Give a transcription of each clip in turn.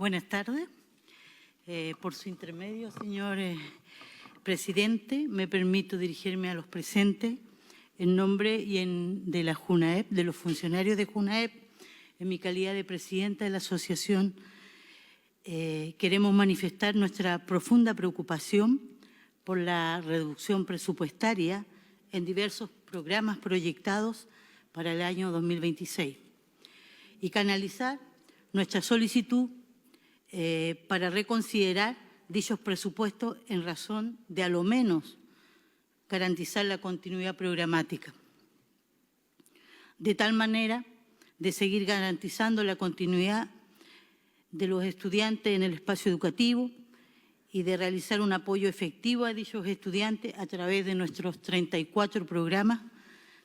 Buenas tardes. Por su intermedio, señor presidente, me permito dirigirme a los presentes en nombre de la JUNAEP, de los funcionarios de JUNAEP, en mi calidad de presidenta de la asociación. Queremos manifestar nuestra profunda preocupación por la reducción presupuestaria en diversos programas proyectados para el año 2026 y canalizar nuestra solicitud para reconsiderar dichos presupuestos en razón de, a lo menos, garantizar la continuidad programática, de tal manera de seguir garantizando la continuidad de los estudiantes en el espacio educativo y de realizar un apoyo efectivo a dichos estudiantes a través de nuestros 34 programas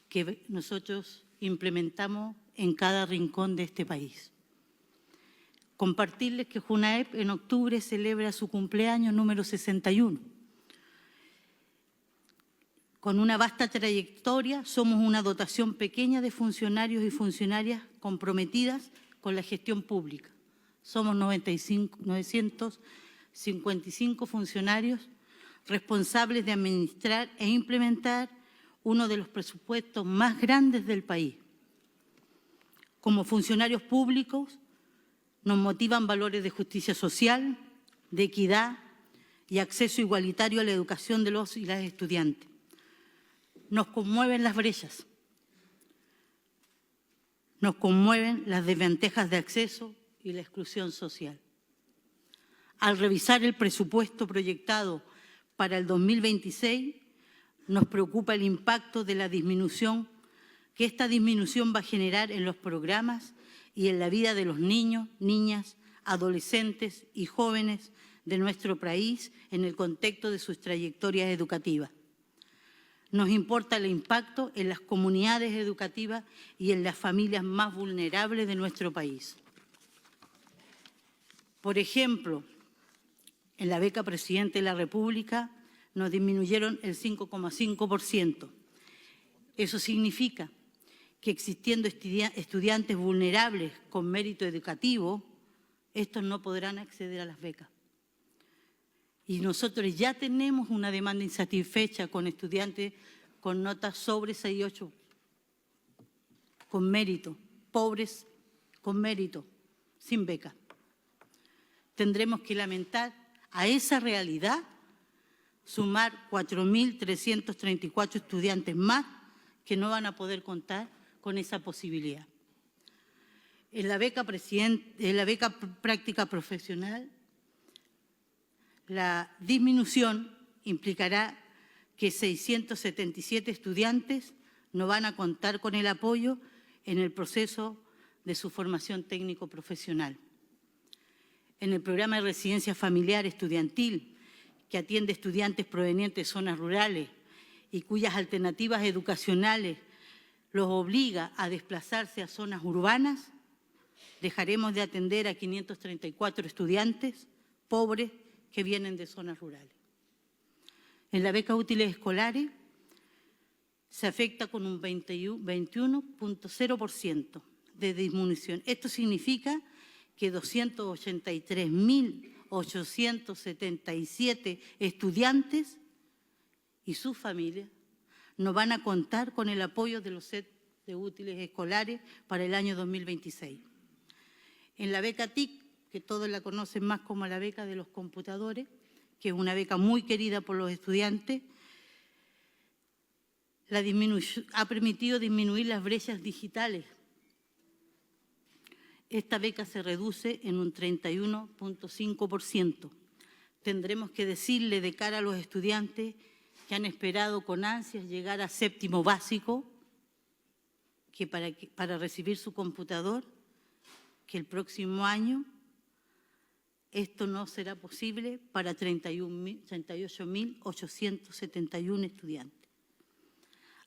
que nosotros implementamos en cada rincón de este país. Compartirles que JUNAEP en octubre celebra su cumpleaños número 61. Con una vasta trayectoria, somos una dotación pequeña de funcionarios y funcionarias comprometidas con la gestión pública. Somos 955 funcionarios responsables de administrar e implementar uno de los presupuestos más grandes del país. Como funcionarios públicos, nos motivan valores de justicia social, de equidad y acceso igualitario a la educación de los y las estudiantes. Nos conmueven las brechas, nos conmueven las desventajas de acceso y la exclusión social. Al revisar el presupuesto proyectado para el 2026, nos preocupa el impacto de la disminución que esta disminución va a generar en los programas y en la vida de los niños, niñas, adolescentes y jóvenes de nuestro país en el contexto de sus trayectorias educativas. Nos importa el impacto en las comunidades educativas y en las familias más vulnerables de nuestro país. Por ejemplo, en la beca Presidente de la República nos disminuyeron el 5,5%. Eso significa que existiendo estudiantes vulnerables con mérito educativo, estos no podrán acceder a las becas. Y nosotros ya tenemos una demanda insatisfecha con estudiantes con notas sobre 6,8, con mérito, pobres con mérito, sin beca. Tendremos que lamentar a esa realidad sumar 4.334 estudiantes más que no van a poder contar con esa posibilidad. En la beca práctica profesional, la disminución implicará que 677 estudiantes no van a contar con el apoyo en el proceso de su formación técnico-profesional. En el programa de residencia familiar estudiantil, que atiende estudiantes provenientes de zonas rurales y cuyas alternativas educacionales los obliga a desplazarse a zonas urbanas, dejaremos de atender a 534 estudiantes pobres que vienen de zonas rurales. En la beca útiles escolares se afecta con un 21,0% de disminución. Esto significa que 283.877 estudiantes y sus familias no van a contar con el apoyo de los set de útiles escolares para el año 2026. En la beca TIC, que todos la conocen más como la beca de los computadores, que es una beca muy querida por los estudiantes, ha permitido disminuir las brechas digitales. Esta beca se reduce en un 31,5%. Tendremos que decirle de cara a los estudiantes que han esperado con ansias llegar a séptimo básico, que para recibir su computador, que el próximo año esto no será posible para 38.871 estudiantes.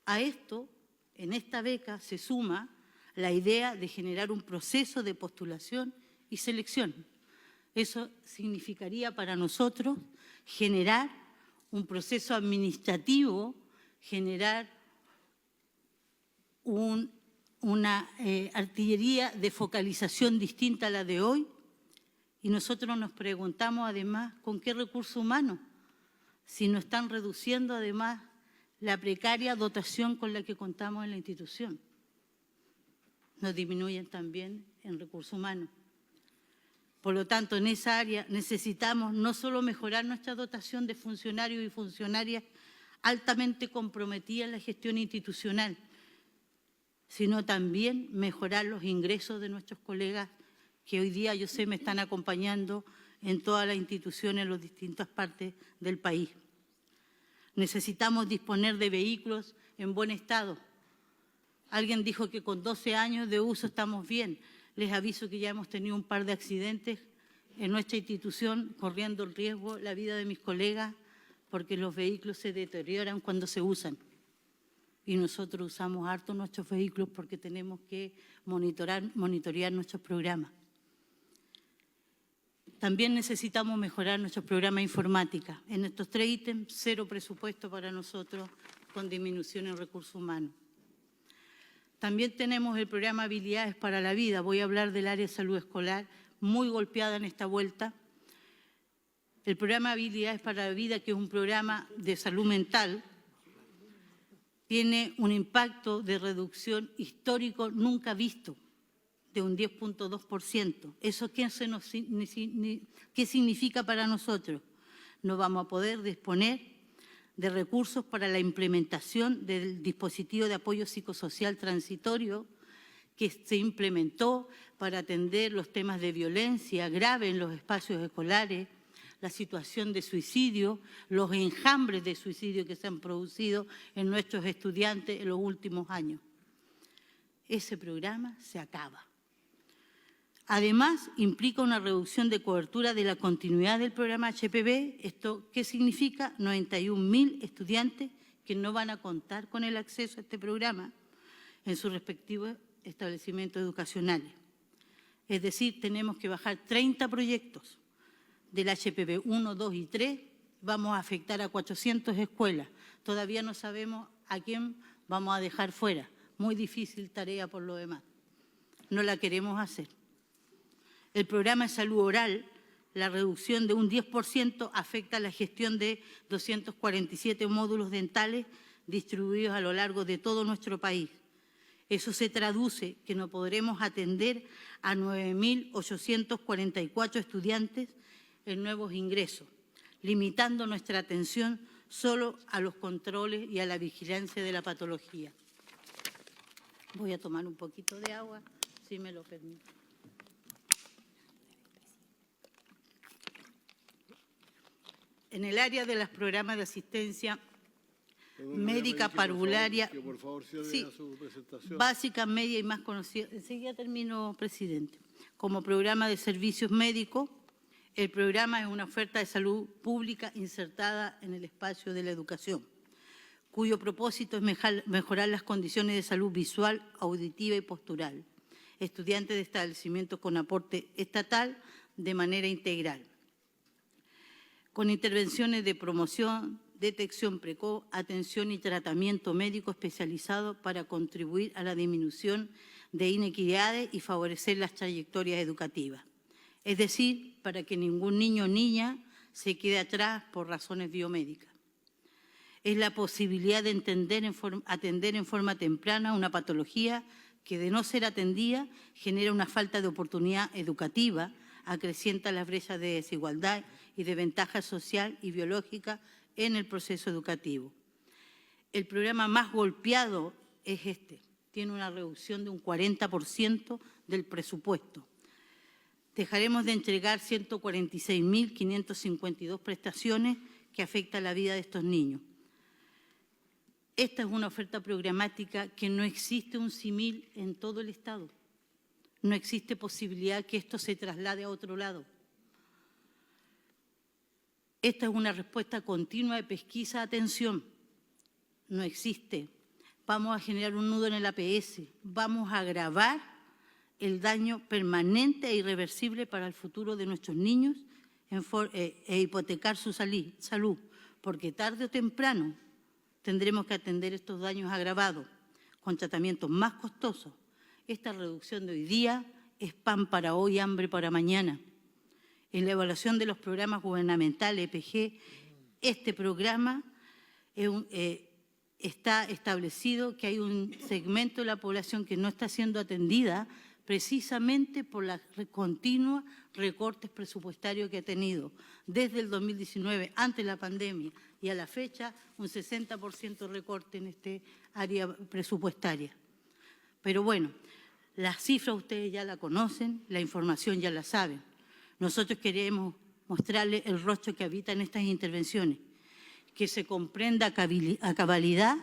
A esto, en esta beca, se suma la idea de generar un proceso de postulación y selección. Eso significaría para nosotros generar un proceso administrativo, generar una artillería de focalización distinta a la de hoy Y nosotros nos preguntamos además con qué recurso humano, si nos están reduciendo además la precaria dotación con la que contamos en la institución. Nos disminuyen también en recursos humanos. Por lo tanto, en esa área necesitamos no solo mejorar nuestra dotación de funcionarios y funcionarias altamente comprometidas en la gestión institucional, sino también mejorar los ingresos de nuestros colegas que hoy día yo sé me están acompañando en todas las instituciones en las distintas partes del país. Necesitamos disponer de vehículos en buen estado. Alguien dijo que con 12 años de uso estamos bien. Les aviso que ya hemos tenido un par de accidentes en nuestra institución, corriendo el riesgo la vida de mis colegas, porque los vehículos se deterioran cuando se usan. Y nosotros usamos harto nuestros vehículos porque tenemos que monitorear nuestros programas. También necesitamos mejorar nuestros programas de informática. En estos 3 ítems, 0 presupuesto para nosotros, con disminución en recursos humanos. También tenemos el programa Habilidades para la Vida. Voy a hablar del área de salud escolar, muy golpeada en esta vuelta. El programa Habilidades para la Vida, que es un programa de salud mental, tiene un impacto de reducción histórico nunca visto, de un 10.2%. ¿Eso qué significa para nosotros? No vamos a poder disponer de recursos para la implementación del dispositivo de apoyo psicosocial transitorio que se implementó para atender los temas de violencia grave en los espacios escolares, la situación de suicidio, los enjambres de suicidio que se han producido en nuestros estudiantes en los últimos años. Ese programa se acaba. Además, implica una reducción de cobertura de la continuidad del programa HPB. ¿Esto qué significa? 91.000 estudiantes que no van a contar con el acceso a este programa en sus respectivos establecimientos educacionales. Es decir, tenemos que bajar 30 proyectos del HPB 1, 2 y 3. Vamos a afectar a 400 escuelas. Todavía no sabemos a quién vamos a dejar fuera. Muy difícil tarea por lo demás. No la queremos hacer. El programa de salud oral, la reducción de un 10% afecta a la gestión de 247 módulos dentales distribuidos a lo largo de todo nuestro país. Eso se traduce que no podremos atender a 9.844 estudiantes en nuevos ingresos, limitando nuestra atención solo a los controles y a la vigilancia de la patología. Voy a tomar un poquito de agua, si me lo permite. En el área de los programas de asistencia médica parvularia, sí, básica, media y más conocida. Enseguida termino, presidente. Como programa de servicios médicos, el programa es una oferta de salud pública insertada en el espacio de la educación, cuyo propósito es mejorar las condiciones de salud visual, auditiva y postural. Estudiantes de establecimientos con aporte estatal de manera integral, con intervenciones de promoción, detección precoz, atención y tratamiento médico especializado para contribuir a la disminución de inequidades y favorecer las trayectorias educativas. Es decir, para que ningún niño o niña se quede atrás por razones biomédicas. Es la posibilidad de atender en forma temprana una patología que, de no ser atendida, genera una falta de oportunidad educativa, acrecienta las brechas de desigualdad y de ventaja social y biológica en el proceso educativo. El programa más golpeado es este. Tiene una reducción de un 40% del presupuesto. Dejaremos de entregar 146.552 prestaciones que afectan la vida de estos niños. Esta es una oferta programática que no existe un símil en todo el Estado. No existe posibilidad que esto se traslade a otro lado. Esta es una respuesta continua de pesquisa, atención. No existe. Vamos a generar un nudo en el APS. Vamos a agravar el daño permanente e irreversible para el futuro de nuestros niños e hipotecar su salud, porque tarde o temprano tendremos que atender estos daños agravados con tratamientos más costosos. Esta reducción de hoy día es pan para hoy, hambre para mañana. En la evaluación de los programas gubernamentales, EPG, este programa está establecido que hay un segmento de la población que no está siendo atendida precisamente por los continuos recortes presupuestarios que ha tenido desde el 2019, antes de la pandemia, y a la fecha un 60% recorte en este área presupuestaria. Pero bueno, las cifras ustedes ya la conocen, la información ya la saben. Nosotros queremos mostrarles el rostro que habita en estas intervenciones, que se comprenda a cabalidad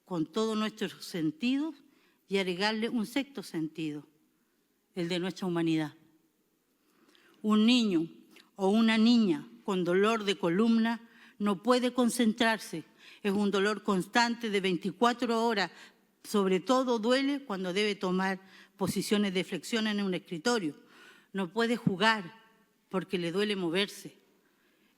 con todos nuestros sentidos y agregarle un sexto sentido, el de nuestra humanidad. Un niño o una niña con dolor de columna no puede concentrarse, es un dolor constante de 24 horas, sobre todo duele cuando debe tomar posiciones de flexión en un escritorio. No puede jugar porque le duele moverse.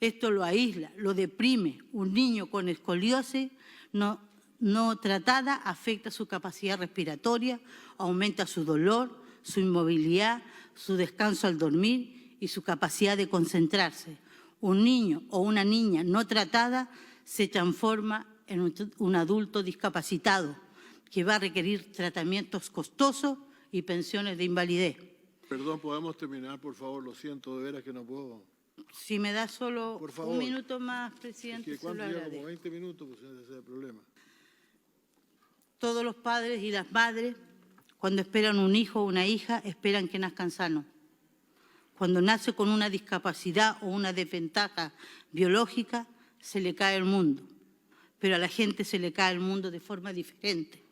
Esto lo aísla, lo deprime. Un niño con escoliosis no tratada afecta su capacidad respiratoria, aumenta su dolor, su inmovilidad, su descanso al dormir y su capacidad de concentrarse. Un niño o una niña no tratada se transforma en un adulto discapacitado que va a requerir tratamientos costosos y pensiones de invalidez. Perdón, ¿podemos terminar, por favor? Lo siento, de veras que no puedo. Si me da solo un minuto más, presidente, ¿Cuánto lleva? Como 20 minutos, pues ese es el problema. Todos los padres y las madres, cuando esperan un hijo o una hija, esperan que nazcan sanos. Cuando nace con una discapacidad o una desventaja biológica, se le cae el mundo. Pero a la gente se le cae el mundo de forma diferente.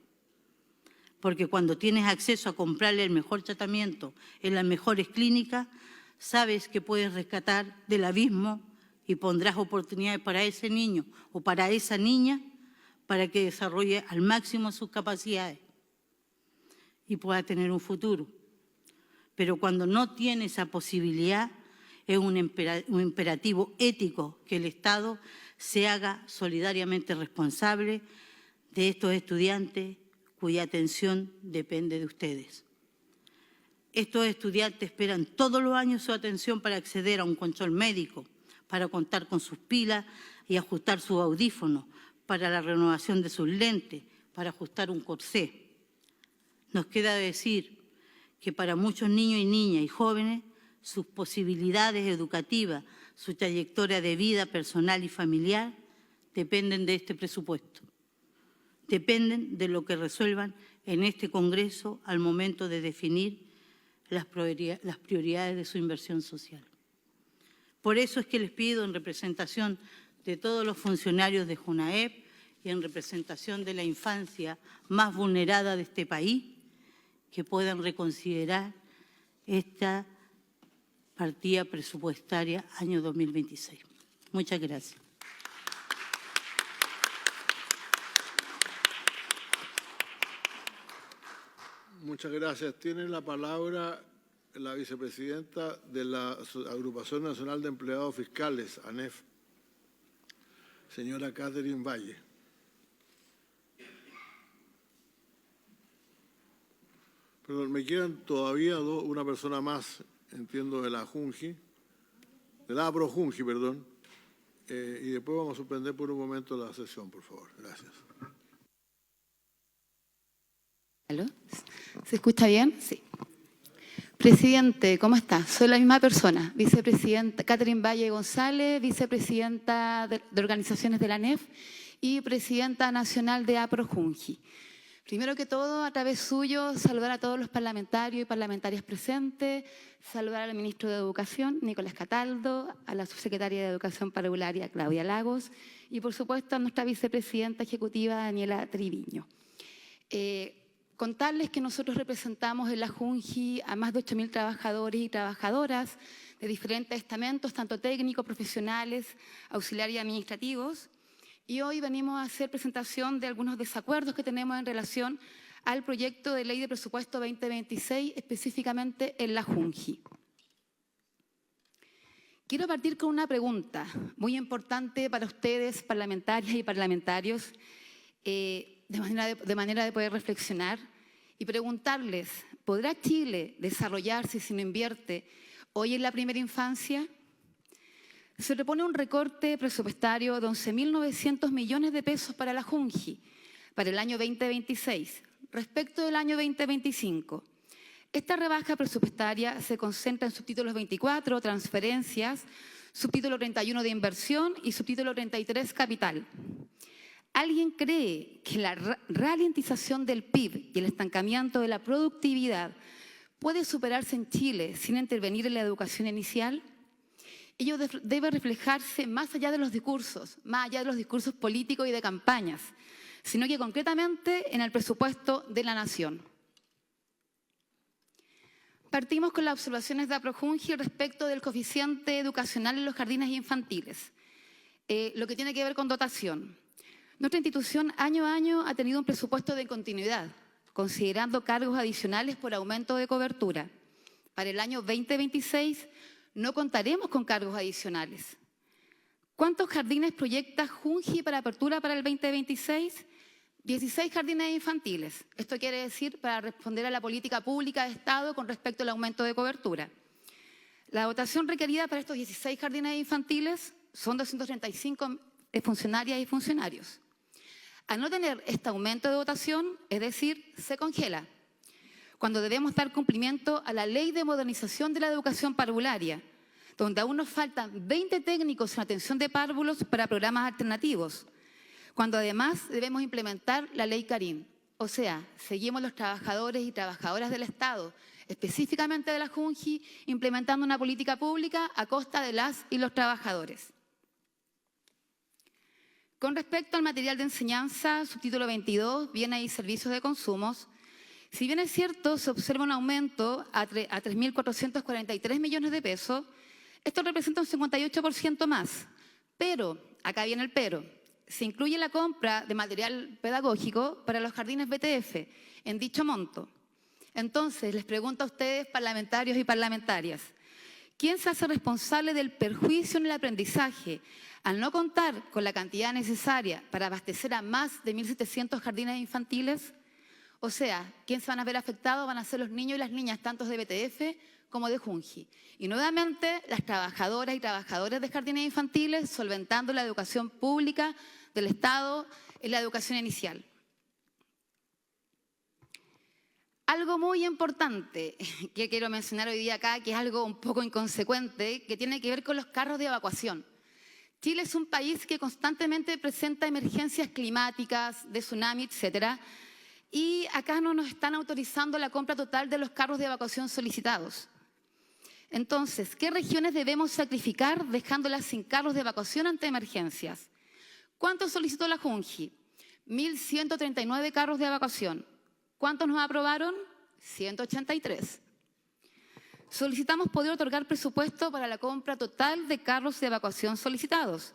Porque cuando tienes acceso a comprarle el mejor tratamiento en las mejores clínicas, sabes que puedes rescatar del abismo y pondrás oportunidades para ese niño o para esa niña para que desarrolle al máximo sus capacidades y pueda tener un futuro. Pero cuando no tiene esa posibilidad, es un imperativo ético que el Estado se haga solidariamente responsable de estos estudiantes cuya atención depende de ustedes. Estos estudiantes esperan todos los años su atención para acceder a un control médico, para contar con sus pilas y ajustar sus audífonos, para la renovación de sus lentes, para ajustar un corsé. Nos queda decir que para muchos niños y niñas y jóvenes, sus posibilidades educativas, su trayectoria de vida personal y familiar, dependen de este presupuesto. Dependen de lo que resuelvan en este Congreso al momento de definir las prioridades de su inversión social. Por eso es que les pido, en representación de todos los funcionarios de JUNAEP y en representación de la infancia más vulnerada de este país, que puedan reconsiderar esta partida presupuestaria año 2026. Muchas gracias. Muchas gracias. Tiene la palabra la vicepresidenta de la Agrupación Nacional de Empleados Fiscales, ANEF, señora Catherine Valle. Perdón, me quedan todavía una persona más, entiendo, de la JUNGI, de la APROJUNGI, perdón, y después vamos a suspender por un momento la sesión, por favor. Gracias. ¿Aló? ¿Se escucha bien? Sí. Presidente, ¿cómo está? Soy la misma persona, vicepresidenta Catherine Valle González, vicepresidenta de organizaciones de la ANEF y presidenta nacional de APROJUNGI. Primero que todo, a través suyo, saludar a todos los parlamentarios y parlamentarias presentes, saludar al ministro de Educación, Nicolás Cataldo, a la subsecretaria de Educación Parvularia, Claudia Lagos, y por supuesto a nuestra vicepresidenta ejecutiva, Daniela Triviño. Contarles que nosotros representamos en la JUNGI a más de 8.000 trabajadores y trabajadoras de diferentes estamentos, tanto técnicos, profesionales, auxiliares y administrativos. Y hoy venimos a hacer presentación de algunos desacuerdos que tenemos en relación al proyecto de ley de presupuesto 2026, específicamente en la JUNGI. Quiero partir con una pregunta muy importante para ustedes, parlamentarias y parlamentarios, de manera de poder reflexionar y preguntarles, ¿podrá Chile desarrollarse si no invierte hoy en la primera infancia, se propone un recorte presupuestario de 11.900 millones de pesos para la JUNJI para el año 2026, respecto del año 2025. Esta rebaja presupuestaria se concentra en subtítulos 24, transferencias, subtítulo 31 de inversión y subtítulo 33, capital. ¿Alguien cree que la ralentización del PIB y el estancamiento de la productividad puede superarse en Chile sin intervenir en la educación inicial? Ello debe reflejarse más allá de los discursos políticos y de campañas, sino que concretamente en el presupuesto de la nación. Partimos con las observaciones de APROJUNJI respecto del coeficiente educacional en los jardines infantiles, lo que tiene que ver con dotación. Nuestra institución año a año ha tenido un presupuesto de continuidad, considerando cargos adicionales por aumento de cobertura. Para el año 2026 no contaremos con cargos adicionales. ¿Cuántos jardines proyecta JUNJI para apertura para el 2026? 16 jardines infantiles. Esto quiere decir para responder a la política pública de Estado con respecto al aumento de cobertura. La dotación requerida para estos 16 jardines infantiles son 235 funcionarias y funcionarios. Al no tener este aumento de dotación, es decir, se congela, cuando debemos dar cumplimiento a la Ley de Modernización de la Educación Parvularia, donde aún nos faltan 20 técnicos en atención de párvulos para programas alternativos, cuando además debemos implementar la Ley Carín. O sea, seguimos los trabajadores y trabajadoras del Estado, específicamente de la JUNJI, implementando una política pública a costa de las y los trabajadores. Con respecto al material de enseñanza, subtítulo 22, bienes y servicios de consumos, si bien es cierto, se observa un aumento a 3.443 millones de pesos, esto representa un 58% más. Pero, acá viene el pero, se incluye la compra de material pedagógico para los jardines BTF en dicho monto. Entonces, les pregunto a ustedes, parlamentarios y parlamentarias, ¿quién se hace responsable del perjuicio en el aprendizaje al no contar con la cantidad necesaria para abastecer a más de 1.700 jardines infantiles? O sea, ¿quién se van a ver afectados? Van a ser los niños y las niñas, tanto de BTF como de JUNJI. Y nuevamente, las trabajadoras y trabajadores de jardines infantiles solventando la educación pública del Estado en la educación inicial. Algo muy importante que quiero mencionar hoy día acá, que es algo un poco inconsecuente, que tiene que ver con los carros de evacuación. Chile es un país que constantemente presenta emergencias climáticas, de tsunami, etcétera, y acá no nos están autorizando la compra total de los carros de evacuación solicitados. Entonces, ¿qué regiones debemos sacrificar dejándolas sin carros de evacuación ante emergencias? ¿Cuánto solicitó la JUNJI? 1.139 carros de evacuación. ¿Cuántos nos aprobaron? 183. Solicitamos poder otorgar presupuesto para la compra total de carros de evacuación solicitados.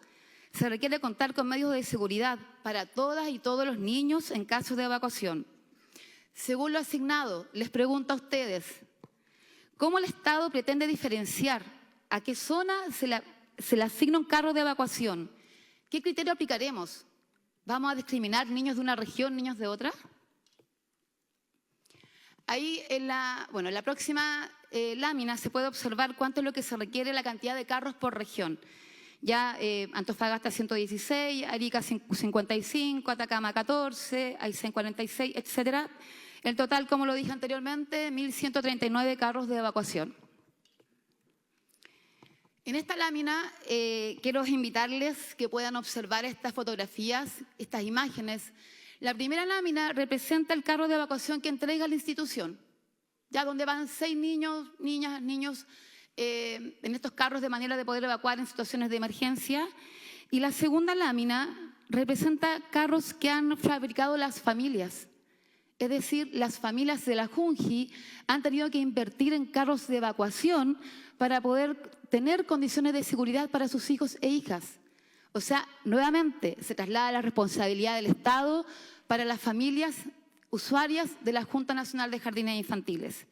Se requiere contar con medios de seguridad para todas y todos los niños en caso de evacuación. Según lo asignado, les pregunto a ustedes, ¿cómo el Estado pretende diferenciar a qué zona se le asigna un carro de evacuación? ¿Qué criterio aplicaremos? ¿Vamos a discriminar niños de una región, niños de otra? Ahí en la próxima lámina se puede observar cuánto es lo que se requiere la cantidad de carros por región. Ya Antofagasta 116, Arica 55, Atacama 14, Aysén 46, etcétera. El total, como lo dije anteriormente, 1.139 carros de evacuación. En esta lámina quiero invitarles que puedan observar estas fotografías, estas imágenes. La primera lámina representa el carro de evacuación que entrega la institución, ya donde van 6 niños, niñas, niños en estos carros de manera de poder evacuar en situaciones de emergencia. Y la segunda lámina representa carros que han fabricado las familias. Es decir, las familias de la JUNJI han tenido que invertir en carros de evacuación para poder tener condiciones de seguridad para sus hijos e hijas. O sea, nuevamente se traslada la responsabilidad del Estado para las familias usuarias de la Junta Nacional de Jardines Infantiles.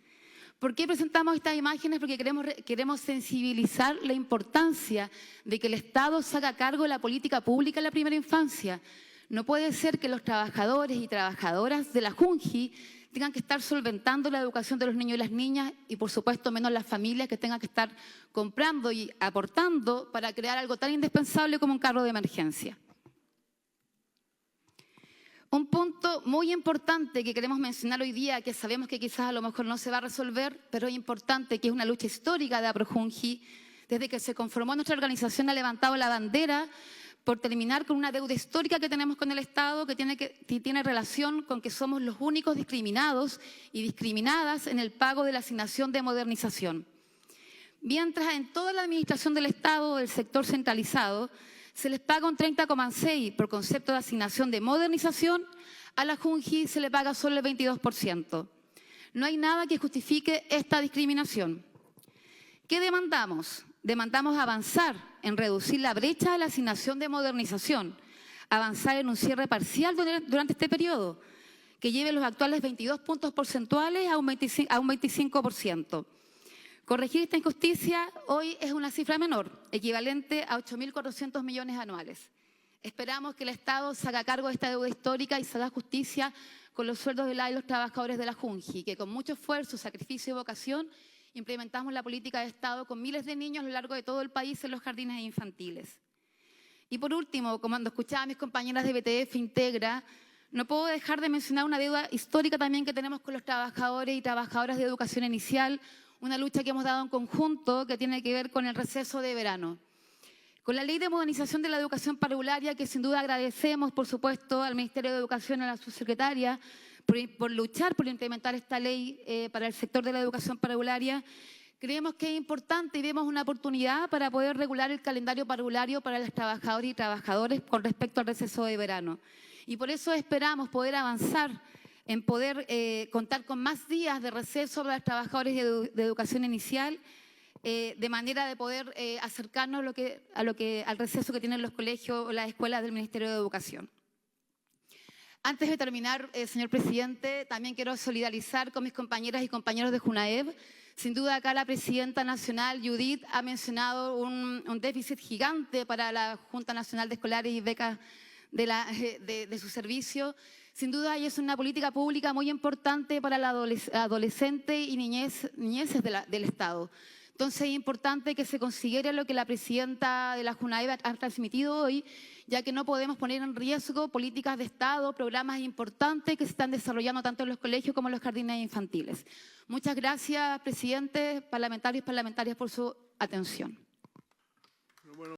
¿Por qué presentamos estas imágenes? Porque queremos sensibilizar la importancia de que el Estado se haga cargo de la política pública en la primera infancia. No puede ser que los trabajadores y trabajadoras de la JUNJI tengan que estar solventando la educación de los niños y las niñas y, por supuesto, menos las familias que tengan que estar comprando y aportando para crear algo tan indispensable como un carro de emergencia. Un punto muy importante que queremos mencionar hoy día, que sabemos que quizás a lo mejor no se va a resolver, pero es importante, que es una lucha histórica de APROJUNJI. Desde que se conformó nuestra organización ha levantado la bandera por terminar con una deuda histórica que tenemos con el Estado, que tiene relación con que somos los únicos discriminados y discriminadas en el pago de la asignación de modernización. Mientras en toda la administración del Estado, del sector centralizado, se les paga un 30,6% por concepto de asignación de modernización, a la JUNJI se le paga solo el 22%. No hay nada que justifique esta discriminación. ¿Qué demandamos? Demandamos avanzar en reducir la brecha de la asignación de modernización, avanzar en un cierre parcial durante este periodo, que lleve los actuales 22 puntos porcentuales a un 25%. Corregir esta injusticia hoy es una cifra menor, equivalente a 8.400 millones anuales. Esperamos que el Estado se haga cargo de esta deuda histórica y se haga justicia con los sueldos de los trabajadores de la JUNJI, que con mucho esfuerzo, sacrificio y vocación implementamos la política de Estado con miles de niños a lo largo de todo el país en los jardines infantiles. Y por último, cuando escuchaba a mis compañeras de BTF Integra, no puedo dejar de mencionar una deuda histórica también que tenemos con los trabajadores y trabajadoras de educación inicial, una lucha que hemos dado en conjunto que tiene que ver con el receso de verano. Con la Ley de Modernización de la Educación Parvularia, que sin duda agradecemos, por supuesto, al Ministerio de Educación, a la subsecretaria, por luchar por implementar esta ley para el sector de la educación parvularia, creemos que es importante y vemos una oportunidad para poder regular el calendario parvulario para los trabajadores y trabajadores con respecto al receso de verano. Y por eso esperamos poder avanzar en poder contar con más días de receso para los trabajadores de educación inicial, de manera de poder acercarnos al receso que tienen los colegios o las escuelas del Ministerio de Educación. Antes de terminar, señor presidente, también quiero solidarizar con mis compañeras y compañeros de JUNAEB. Sin duda acá la presidenta nacional, Judith, ha mencionado un déficit gigante para la Junta Nacional de Escolares y Becas de su servicio. Sin duda, es una política pública muy importante para la adolescente y niñeces del Estado. Entonces, es importante que se considere lo que la presidenta de la JUNAEB ha transmitido hoy, ya que no podemos poner en riesgo políticas de Estado, programas importantes que se están desarrollando tanto en los colegios como en los jardines infantiles. Muchas gracias, presidente, parlamentarios y parlamentarias, por su atención. Bueno.